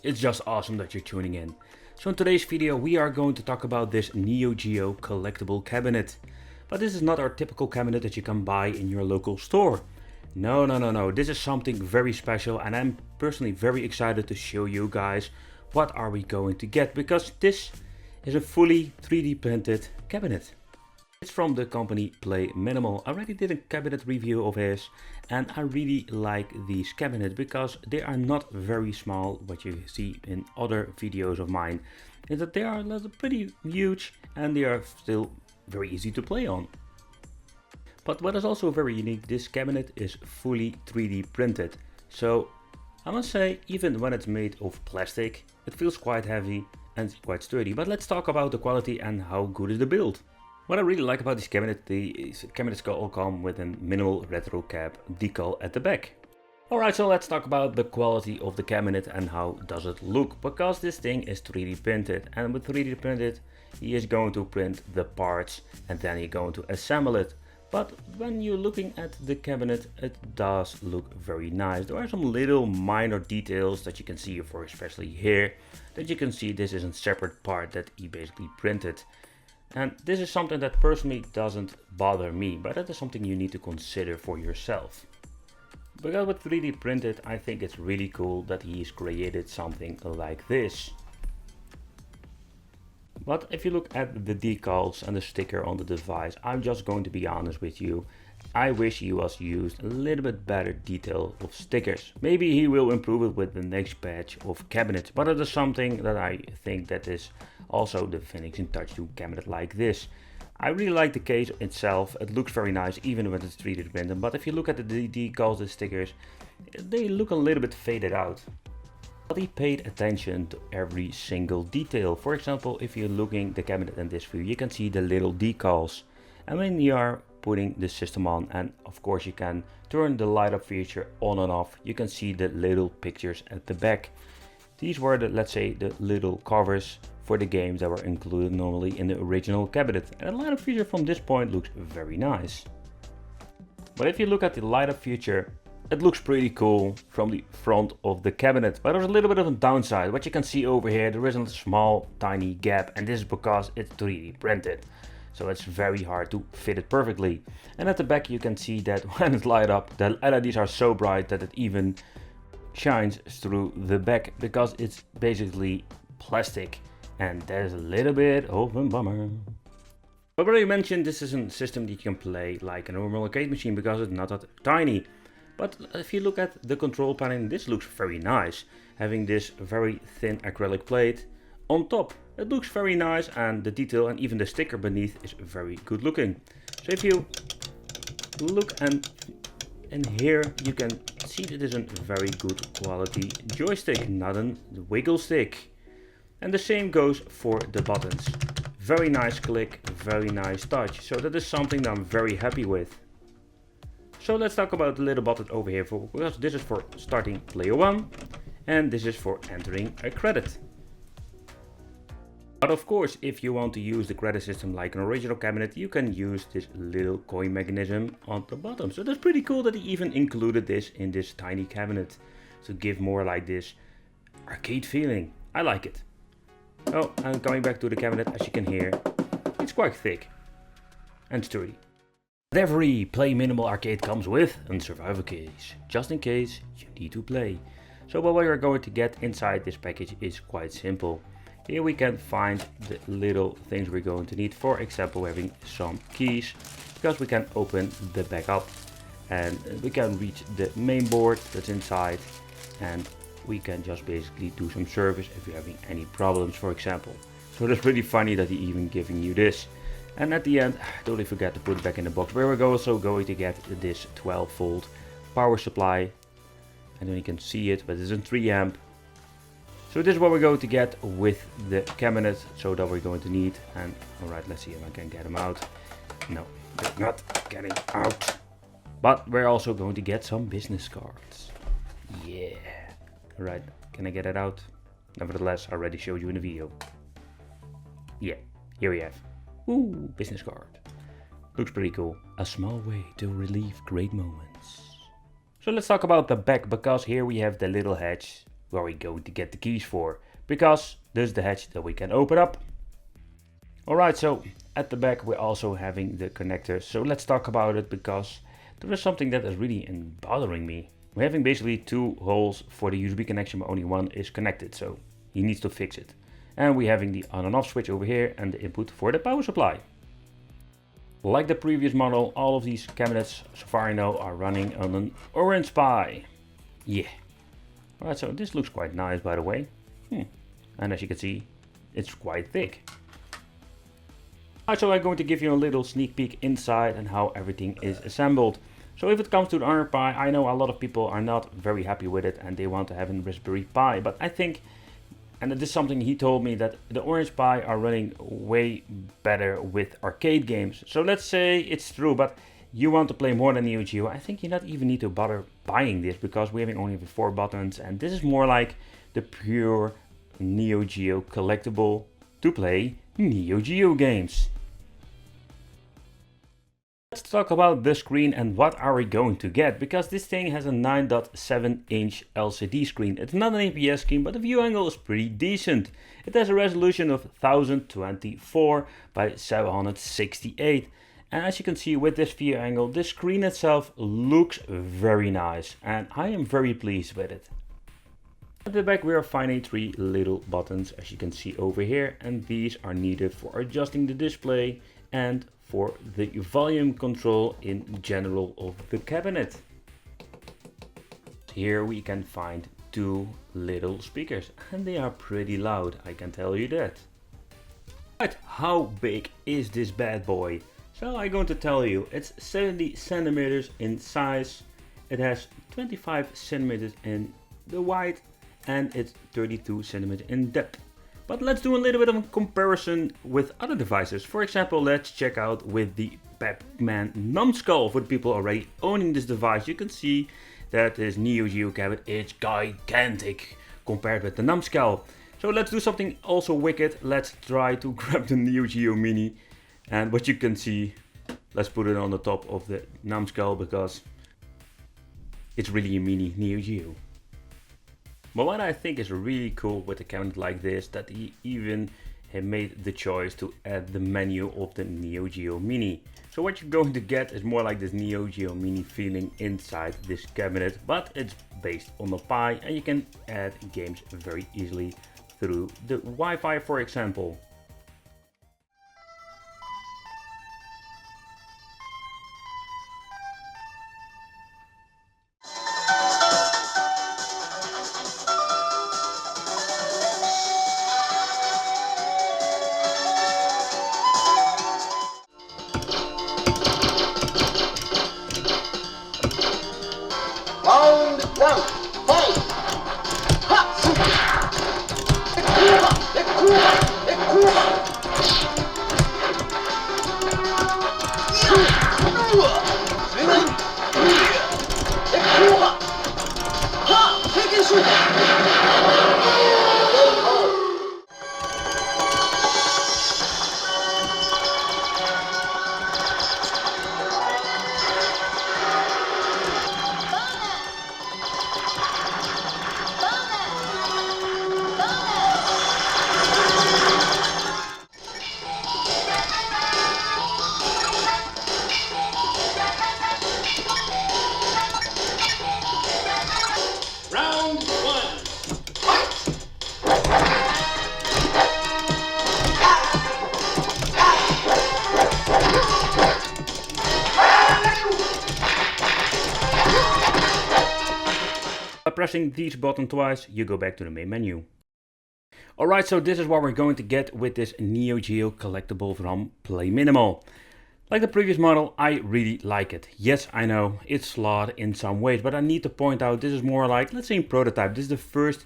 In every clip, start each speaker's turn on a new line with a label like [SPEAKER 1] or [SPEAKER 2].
[SPEAKER 1] It's just awesome that you're tuning in. So in today's video we are going to talk about this Neo Geo collectible cabinet. But this is not our typical cabinet that you can buy in your local store. No. This is something very special and I'm personally very excited to show you guys what are we going to get, because this is a fully 3D printed cabinet. It's from the company Play Minimal. I already did a cabinet review of his and I really like these cabinets because they are not very small, what you see in other videos of mine. Is that they are pretty huge and they are still very easy to play on. But what is also very unique, this cabinet is fully 3D printed. So I must say, even when it's made of plastic, it feels quite heavy and quite sturdy. But let's talk about the quality and how good is the build. What I really like about this cabinet, these cabinets all come with a minimal retro cap decal at the back. Alright, so let's talk about the quality of the cabinet and how does it look, because this thing is 3D printed, and with 3D printed he is going to print the parts and then he's going to assemble it. But when you're looking at the cabinet, it does look very nice. There are some little minor details that you can see, for especially here, that you can see this is a separate part that he basically printed. And this is something that personally doesn't bother me, but that is something you need to consider for yourself. Because with 3D printed, I think it's really cool that he's created something like this. But if you look at the decals and the sticker on the device, I'm just going to be honest with you. I wish he was used a little bit better detail of stickers. Maybe he will improve it with the next batch of cabinets, but it is something that I think that is also the finishing touch to a cabinet like this. I really like the case itself. It looks very nice even when it's 3D printed, but if you look at the decals, the stickers, they look a little bit faded out. But he paid attention to every single detail. For example, if you're looking at the cabinet in this view, you can see the little decals. And when you are putting the system on, and of course you can turn the light up feature on and off, you can see the little pictures at the back. These were the, let's say, the little covers for the games that were included normally in the original cabinet. And the light up feature from this point looks very nice. But if you look at the light up feature, it looks pretty cool from the front of the cabinet, but there's a little bit of a downside. What you can see over here, there is a small tiny gap, and this is because it's 3D printed. So it's very hard to fit it perfectly. And at the back you can see that when it's light up, the LEDs are so bright that it even shines through the back, because it's basically plastic. And there's a little bit of a bummer. But already mentioned, this is a system that you can play like a normal arcade machine because it's not that tiny. But if you look at the control panel, this looks very nice. Having this very thin acrylic plate on top, it looks very nice, and the detail and even the sticker beneath is very good looking. So if you look and here you can see that it is a very good quality joystick, not a wiggle stick. And the same goes for the buttons. Very nice click, very nice touch. So that is something that I'm very happy with. So let's talk about the little button over here, because this is for starting player 1 and this is for entering a credit. But of course, if you want to use the credit system like an original cabinet, you can use this little coin mechanism on the bottom. So that's pretty cool that he even included this in this tiny cabinet to give more like this arcade feeling. I like it. Oh, and coming back to the cabinet, as you can hear, it's quite thick and sturdy. Every Play Minimal arcade comes with a survival case, just in case you need to play. So what we are going to get inside this package is quite simple. Here we can find the little things we're going to need. For example, having some keys, because we can open the back up and we can reach the main board that's inside, and we can just basically do some service if you're having any problems, for example. So that's pretty funny that he even giving you this. And at the end, totally forget to put it back in the box, where we're also going to get this 12-volt power supply. And then you can see it, but it's a 3 amp. So this is what we're going to get with the cabinet, so that we're going to need. And alright, let's see if I can get them out. No, they're not getting out. But we're also going to get some business cards. Yeah. Alright, can I get it out? Nevertheless, I already showed you in the video. Yeah, here we have. Ooh, business card. Looks pretty cool. A small way to relieve great moments. So let's talk about the back, because here we have the little hatch where we're going to get the keys for, because there's the hatch that we can open up. Alright, so at the back we're also having the connector, so let's talk about it, because there is something that is really bothering me. We're having basically two holes for the USB connection, but only one is connected, so he needs to fix it. And we're having the on and off switch over here and the input for the power supply. Like the previous model, all of these cabinets, so far I know, are running on an Orange Pi. Yeah. Alright, so this looks quite nice, by the way. And as you can see, it's quite thick. Alright, so I'm going to give you a little sneak peek inside and how everything is assembled. So if it comes to the Orange Pi, I know a lot of people are not very happy with it and they want to have a Raspberry Pi. But I think, and this is something he told me, that the Orange Pi are running way better with arcade games. So let's say it's true, but you want to play more than Neo Geo. I think you not even need to bother buying this, because we're having only 4 buttons. And this is more like the pure Neo Geo collectible to play Neo Geo games. Let's talk about the screen and what are we going to get, because this thing has a 9.7 inch LCD screen. It's not an IPS screen, but the view angle is pretty decent. It has a resolution of 1024 by 768. And as you can see with this view angle, the screen itself looks very nice and I am very pleased with it. At the back we are finding 3 little buttons, as you can see over here, and these are needed for adjusting the display and for the volume control in general of the cabinet. Here we can find 2 little speakers and they are pretty loud, I can tell you that. But how big is this bad boy? So I'm going to tell you, it's 70 centimeters in size, it has 25 centimeters in the width, and it's 32 centimeters in depth. But let's do a little bit of a comparison with other devices. For example, let's check out with the Pac-Man numbskull. For the people already owning this device, you can see that this Neo Geo cabinet is gigantic compared with the numbskull. So let's do something also wicked. Let's try to grab the Neo Geo Mini. And what you can see, let's put it on the top of the numbskull, because it's really a mini Neo Geo. But what I think is really cool with a cabinet like this, that he even made the choice to add the menu of the Neo Geo Mini. So what you're going to get is more like this Neo Geo Mini feeling inside this cabinet, but it's based on a Pi and you can add games very easily through the Wi-Fi, for example.
[SPEAKER 2] Round 1, fight!
[SPEAKER 1] By pressing this button twice, you go back to the main menu. Alright, so this is what we're going to get with this Neo Geo collectible from Play Minimal. Like the previous model, I really like it. Yes, I know, it's flawed in some ways, but I need to point out this is more like, let's say, a prototype. This is the first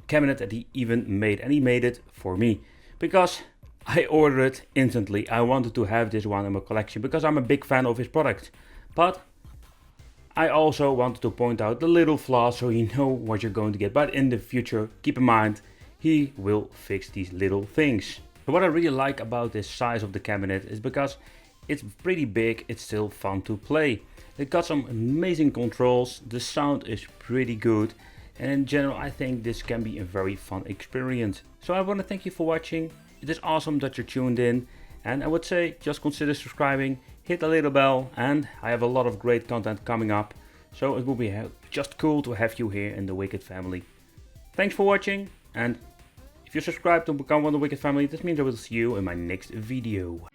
[SPEAKER 1] cabinet that he even made, and he made it for me. Because I ordered it instantly. I wanted to have this one in my collection because I'm a big fan of his product. But I also wanted to point out the little flaws so you know what you're going to get. But in the future, keep in mind, he will fix these little things. But what I really like about this size of the cabinet is because it's pretty big, it's still fun to play. It got some amazing controls, the sound is pretty good. And in general, I think this can be a very fun experience. So I want to thank you for watching. It is awesome that you're tuned in. And I would say just consider subscribing, hit the little bell, and I have a lot of great content coming up. So it will be just cool to have you here in the Wicked family. Thanks for watching, and if you subscribe to become one of the Wicked family, this means I will see you in my next video.